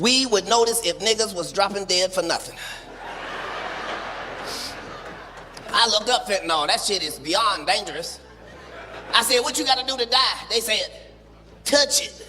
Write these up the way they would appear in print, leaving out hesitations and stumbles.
we would notice if niggas was dropping dead for nothing. I looked up fentanyl. That shit is beyond dangerous. I said, what you gotta do to die? They said, touch it.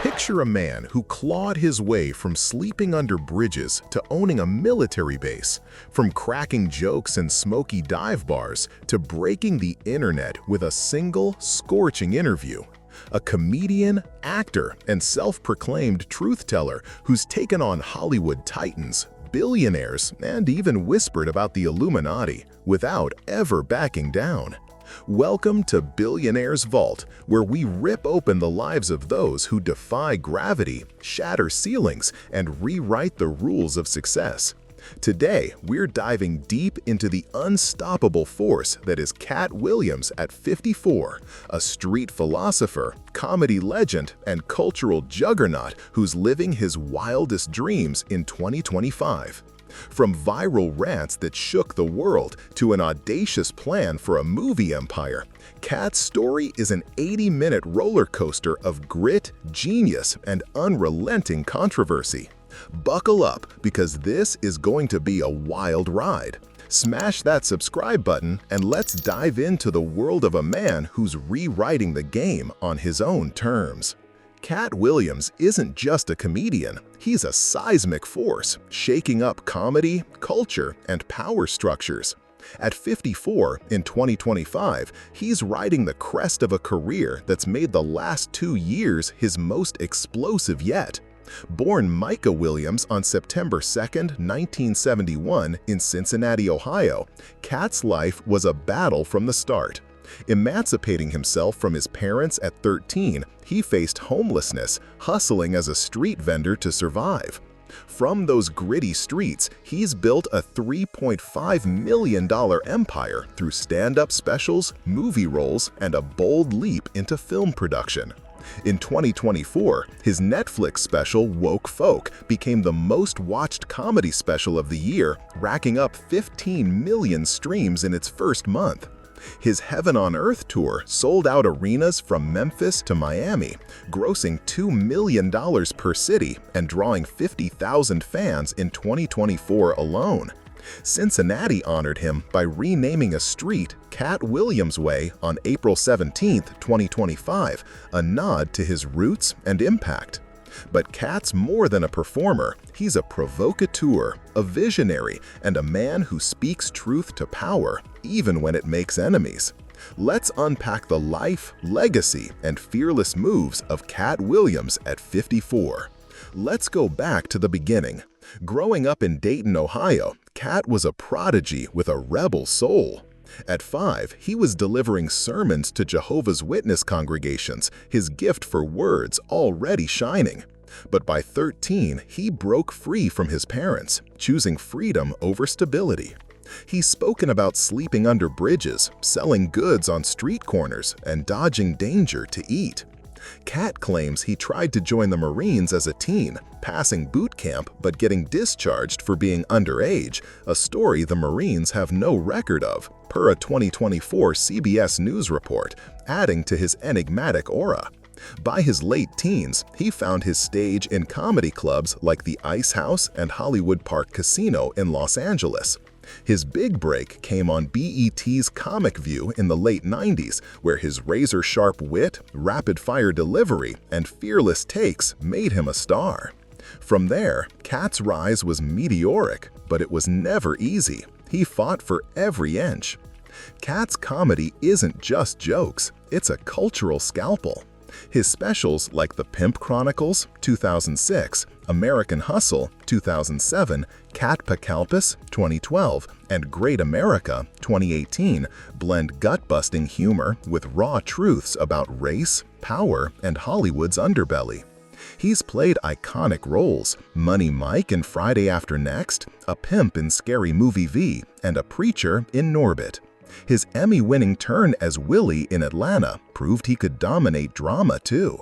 Picture a man who clawed his way from sleeping under bridges to owning a military base, from cracking jokes in smoky dive bars to breaking the internet with a single, scorching interview. A comedian, actor, and self-proclaimed truth-teller who's taken on Hollywood titans, billionaires, and even whispered about the Illuminati without ever backing down. Welcome to Billionaire's Vault, where we rip open the lives of those who defy gravity, shatter ceilings, and rewrite the rules of success. Today, we're diving deep into the unstoppable force that is Katt Williams at 54, a street philosopher, comedy legend, and cultural juggernaut who's living his wildest dreams in 2025. From viral rants that shook the world to an audacious plan for a movie empire, Katt's story is an 80-minute roller coaster of grit, genius, and unrelenting controversy. Buckle up, because this is going to be a wild ride. Smash that subscribe button and let's dive into the world of a man who's rewriting the game on his own terms. Katt Williams isn't just a comedian, he's a seismic force, shaking up comedy, culture, and power structures. At 54 in 2025, he's riding the crest of a career that's made the last 2 years his most explosive yet. Born Micah Williams on September 2, 1971 in Cincinnati, Ohio, Katt's life was a battle from the start. Emancipating himself from his parents at 13, he faced homelessness, hustling as a street vendor to survive. From those gritty streets, he's built a $3.5 million empire through stand-up specials, movie roles, and a bold leap into film production. In 2024, his Netflix special Woke Folk became the most watched comedy special of the year, racking up 15 million streams in its first month. His Heaven on Earth tour sold out arenas from Memphis to Miami, grossing $2 million per city and drawing 50,000 fans in 2024 alone. Cincinnati honored him by renaming a street Katt Williams Way on April 17, 2025, a nod to his roots and impact. But Katt's more than a performer. He's a provocateur, a visionary, and a man who speaks truth to power, even when it makes enemies. Let's unpack the life, legacy, and fearless moves of Katt Williams at 54. Let's go back to the beginning. Growing up in Dayton, Ohio, Katt was a prodigy with a rebel soul. At 5, he was delivering sermons to Jehovah's Witness congregations, his gift for words already shining. But by 13, he broke free from his parents, choosing freedom over stability. He's spoken about sleeping under bridges, selling goods on street corners, and dodging danger to eat. Katt claims he tried to join the Marines as a teen, passing boot camp but getting discharged for being underage, a story the Marines have no record of, per a 2024 CBS News report, adding to his enigmatic aura. By his late teens, he found his stage in comedy clubs like the Ice House and Hollywood Park Casino in Los Angeles. His big break came on BET's Comic View in the late 90s, where his razor-sharp wit, rapid-fire delivery, and fearless takes made him a star. From there, Katt's rise was meteoric, but it was never easy. He fought for every inch. Katt's comedy isn't just jokes, it's a cultural scalpel. His specials like The Pimp Chronicles, 2006, American Hustle, 2007, Cat Pacalpus, 2012, and Great America, 2018, blend gut-busting humor with raw truths about race, power, and Hollywood's underbelly. He's played iconic roles: Money Mike in Friday After Next, a pimp in Scary Movie V, and a preacher in Norbit. His Emmy-winning turn as Willie in Atlanta proved he could dominate drama too.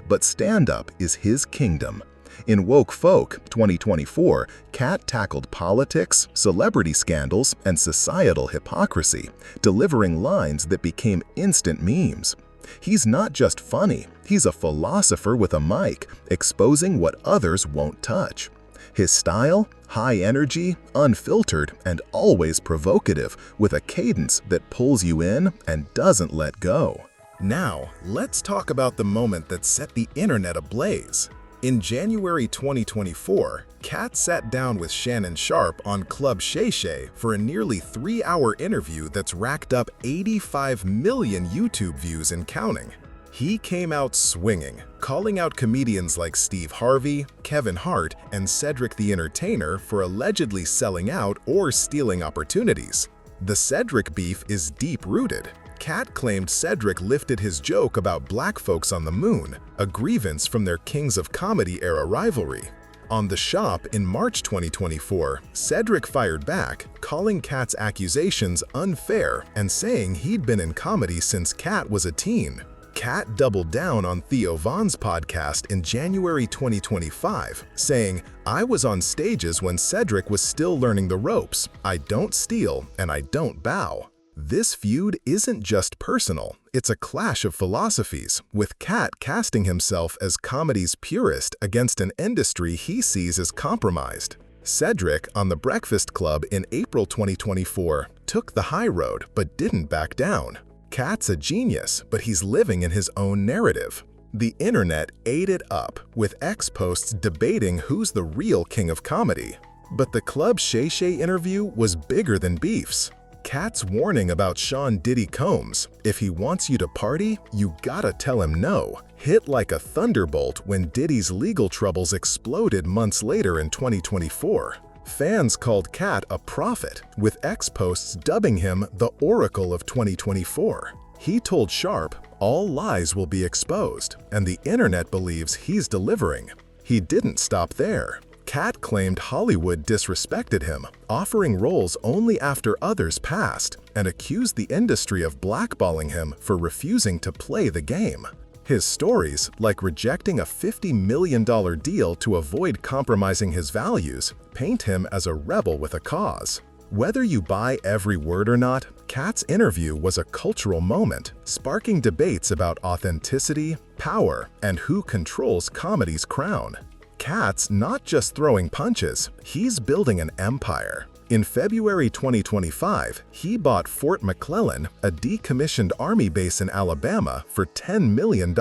But stand-up is his kingdom. In Woke Folk 2024, Katt tackled politics, celebrity scandals, and societal hypocrisy, delivering lines that became instant memes. He's not just funny, he's a philosopher with a mic, exposing what others won't touch. His style? High energy, unfiltered, and always provocative, with a cadence that pulls you in and doesn't let go. Now, let's talk about the moment that set the internet ablaze. In January 2024, Katt sat down with Shannon Sharpe on Club Shay Shay for a nearly 3-hour interview that's racked up 85 million YouTube views and counting. He came out swinging, calling out comedians like Steve Harvey, Kevin Hart, and Cedric the Entertainer for allegedly selling out or stealing opportunities. The Cedric beef is deep-rooted. Katt claimed Cedric lifted his joke about black folks on the moon, a grievance from their Kings of Comedy-era rivalry. On The Shop in March 2024, Cedric fired back, calling Katt's accusations unfair and saying he'd been in comedy since Katt was a teen. Katt doubled down on Theo Von's podcast in January 2025, saying, "I was on stages when Cedric was still learning the ropes. I don't steal and I don't bow." This feud isn't just personal, it's a clash of philosophies, with Katt casting himself as comedy's purist against an industry he sees as compromised. Cedric, on The Breakfast Club in April 2024, took the high road but didn't back down. Katt's a genius, but he's living in his own narrative. The internet ate it up, with ex-posts debating who's the real king of comedy. But the Club Shay Shay interview was bigger than beefs. Katt's warning about Sean Diddy Combs, "If he wants you to party, you gotta tell him no," hit like a thunderbolt when Diddy's legal troubles exploded months later in 2024. Fans called Katt a prophet, with ex-posts dubbing him the Oracle of 2024. He told Sharpe, "All lies will be exposed," and the internet believes he's delivering. He didn't stop there. Katt claimed Hollywood disrespected him, offering roles only after others passed, and accused the industry of blackballing him for refusing to play the game. His stories, like rejecting a $50 million deal to avoid compromising his values, paint him as a rebel with a cause. Whether you buy every word or not, Katt's interview was a cultural moment, sparking debates about authenticity, power, and who controls comedy's crown. Katt's not just throwing punches, he's building an empire. In February 2025, he bought Fort McClellan, a decommissioned army base in Alabama, for $10 million,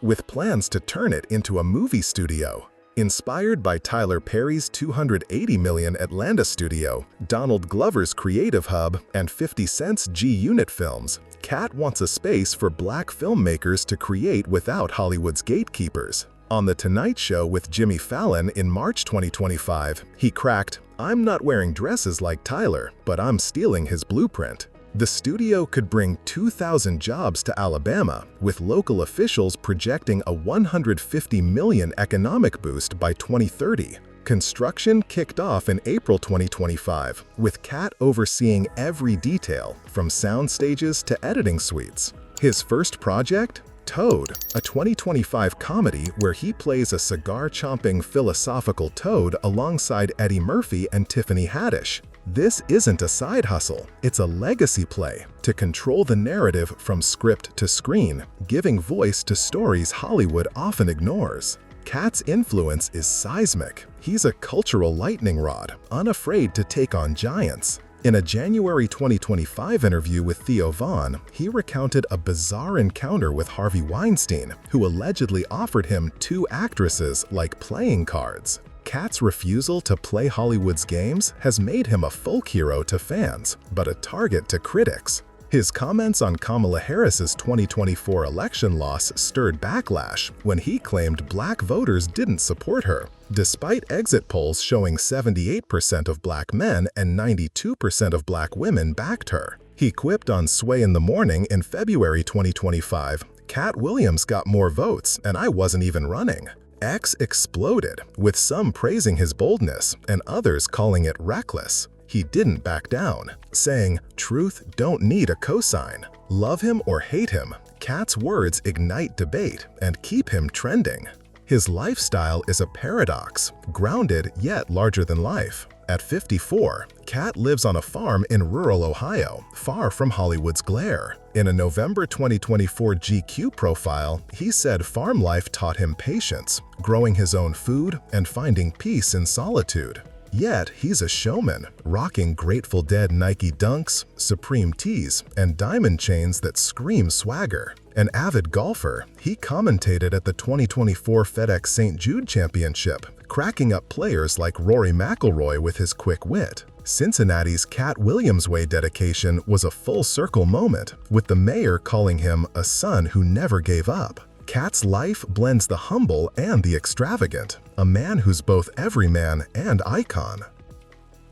with plans to turn it into a movie studio. Inspired by Tyler Perry's $280 million Atlanta studio, Donald Glover's Creative Hub, and 50 Cent's G-Unit Films, Katt wants a space for black filmmakers to create without Hollywood's gatekeepers. On The Tonight Show with Jimmy Fallon in March 2025, he cracked, "I'm not wearing dresses like Tyler, but I'm stealing his blueprint." The studio could bring 2,000 jobs to Alabama, with local officials projecting a $150 million economic boost by 2030. Construction kicked off in April 2025, with Katt overseeing every detail, from sound stages to editing suites. His first project? Toad, a 2025 comedy where he plays a cigar-chomping philosophical toad alongside Eddie Murphy and Tiffany Haddish. This isn't a side hustle, it's a legacy play to control the narrative from script to screen, giving voice to stories Hollywood often ignores. Katt's influence is seismic. He's a cultural lightning rod, unafraid to take on giants. In a January 2025 interview with Theo Von, he recounted a bizarre encounter with Harvey Weinstein, who allegedly offered him 2 actresses like playing cards. Katt's refusal to play Hollywood's games has made him a folk hero to fans, but a target to critics. His comments on Kamala Harris's 2024 election loss stirred backlash when he claimed black voters didn't support her, despite exit polls showing 78% of black men and 92% of black women backed her. He quipped on Sway in the Morning in February 2025, "Katt Williams got more votes and I wasn't even running." X exploded, with some praising his boldness and others calling it reckless. He didn't back down, saying, "Truth don't need a cosign." Love him or hate him, Katt's words ignite debate and keep him trending. His lifestyle is a paradox, grounded yet larger than life. At 54, Katt lives on a farm in rural Ohio, far from Hollywood's glare. In a November 2024 GQ profile, he said farm life taught him patience, growing his own food, and finding peace in solitude. Yet, he's a showman, rocking Grateful Dead Nike Dunks, Supreme tees, and diamond chains that scream swagger. An avid golfer, he commentated at the 2024 FedEx St. Jude Championship, cracking up players like Rory McIlroy with his quick wit. Cincinnati's Katt Williams Way dedication was a full-circle moment, with the mayor calling him a son who never gave up. Katt's life blends the humble and the extravagant, a man who's both everyman and icon.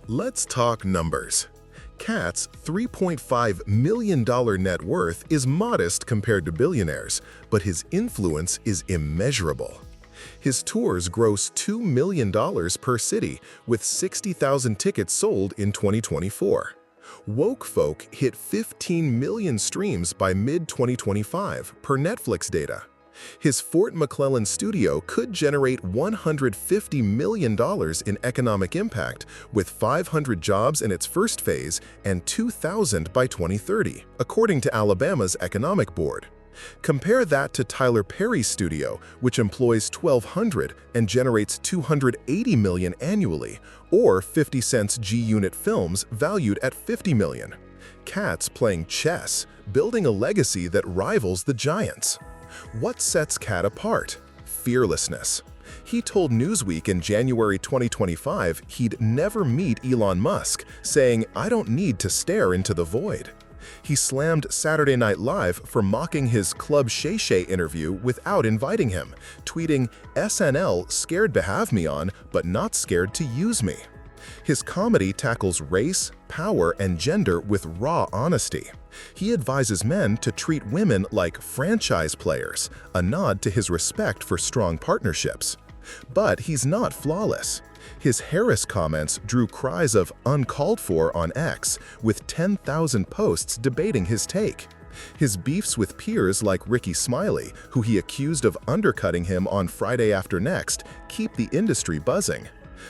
Let's talk numbers. Katt's $3.5 million net worth is modest compared to billionaires, but his influence is immeasurable. His tours gross $2 million per city, with 60,000 tickets sold in 2024. Woke Folk hit 15 million streams by mid-2025, per Netflix data. His Fort McClellan studio could generate $150 million in economic impact, with 500 jobs in its first phase and 2,000 by 2030, according to Alabama's Economic Board. Compare that to Tyler Perry's studio, which employs 1,200 and generates $280 million annually, or 50 Cent's G-Unit Films valued at $50 million. Katt's playing chess, building a legacy that rivals the giants. What sets Katt apart? Fearlessness. He told Newsweek in January 2025 he'd never meet Elon Musk, saying, "I don't need to stare into the void." He slammed Saturday Night Live for mocking his Club Shay Shay interview without inviting him, tweeting, "SNL scared to have me on, but not scared to use me." His comedy tackles race, power, and gender with raw honesty. He advises men to treat women like franchise players, a nod to his respect for strong partnerships. But he's not flawless. His Harris comments drew cries of uncalled for on X, with 10,000 posts debating his take. His beefs with peers like Ricky Smiley, who he accused of undercutting him on Friday After Next, keep the industry buzzing.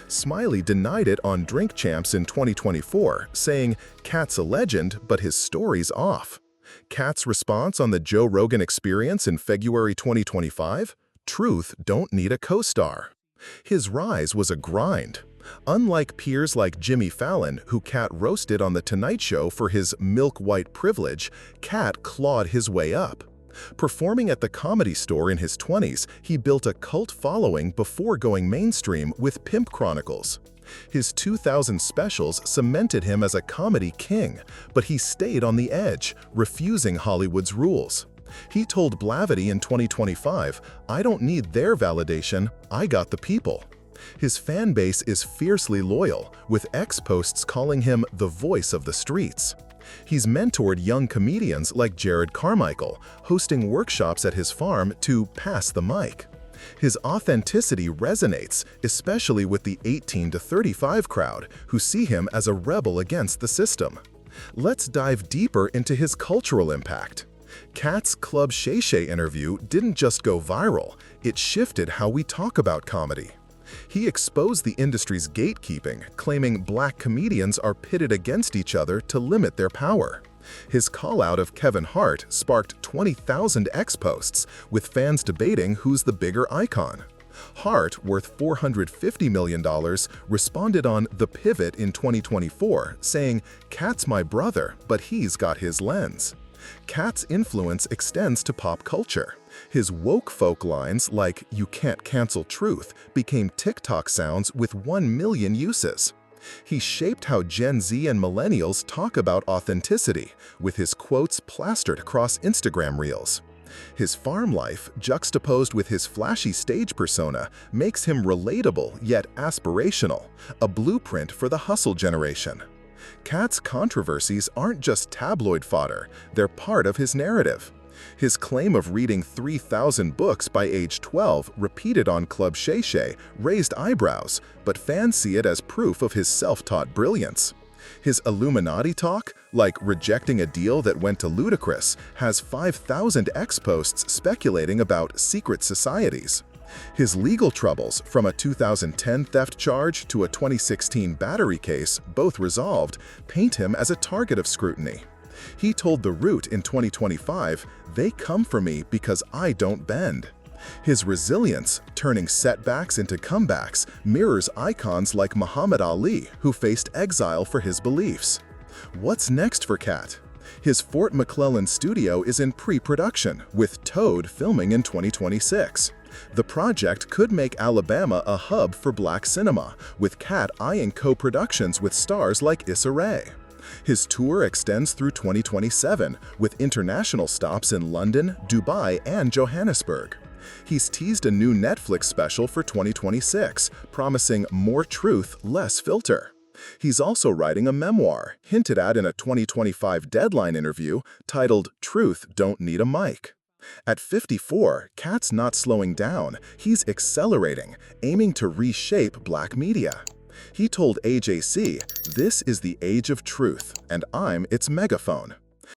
Smiley denied it on Drink Champs in 2024, saying, "Katt's a legend, but his story's off." Katt's response on the Joe Rogan Experience in February 2025? Truth don't need a co-star. His rise was a grind. Unlike peers like Jimmy Fallon, who Katt roasted on The Tonight Show for his milk-white privilege, Katt clawed his way up. Performing at the Comedy Store in his 20s, he built a cult following before going mainstream with Pimp Chronicles. His 2000 specials cemented him as a comedy king, but he stayed on the edge, refusing Hollywood's rules. He told Blavity in 2025, "I don't need their validation, I got the people." His fan base is fiercely loyal, with X posts calling him the voice of the streets. He's mentored young comedians like Jared Carmichael, hosting workshops at his farm to pass the mic. His authenticity resonates, especially with the 18 to 35 crowd, who see him as a rebel against the system. Let's dive deeper into his cultural impact. Katt's Club Shay Shay interview didn't just go viral, it shifted how we talk about comedy. He exposed the industry's gatekeeping, claiming black comedians are pitted against each other to limit their power. His call-out of Kevin Hart sparked 20,000 X posts, with fans debating who's the bigger icon. Hart, worth $450 million, responded on The Pivot in 2024, saying, "Katt's my brother, but he's got his lens." Katt's influence extends to pop culture. His woke folk lines like "you can't cancel truth" became TikTok sounds with 1 million uses. He shaped how Gen Z and millennials talk about authenticity, with his quotes plastered across Instagram reels. His farm life, juxtaposed with his flashy stage persona, makes him relatable yet aspirational, a blueprint for the hustle generation. Katt's controversies aren't just tabloid fodder, they're part of his narrative. His claim of reading 3,000 books by age 12, repeated on Club Shay Shay, raised eyebrows, but fans see it as proof of his self-taught brilliance. His Illuminati talk, like rejecting a deal that went to Ludacris, has 5,000 X posts speculating about secret societies. His legal troubles, from a 2010 theft charge to a 2016 battery case, both resolved, paint him as a target of scrutiny. He told The Root in 2025, "They come for me because I don't bend." His resilience, turning setbacks into comebacks, mirrors icons like Muhammad Ali, who faced exile for his beliefs. What's next for Katt? His Fort McClellan studio is in pre-production, with Toad filming in 2026. The project could make Alabama a hub for black cinema, with Katt eyeing co-productions with stars like Issa Rae. His tour extends through 2027, with international stops in London, Dubai, and Johannesburg. He's teased a new Netflix special for 2026, promising more truth, less filter. He's also writing a memoir, hinted at in a 2025 Deadline interview titled "Truth Don't Need a Mic." At 54, Katt's not slowing down, he's accelerating, aiming to reshape black media. He told AJC, "This is the age of truth, and I'm its megaphone."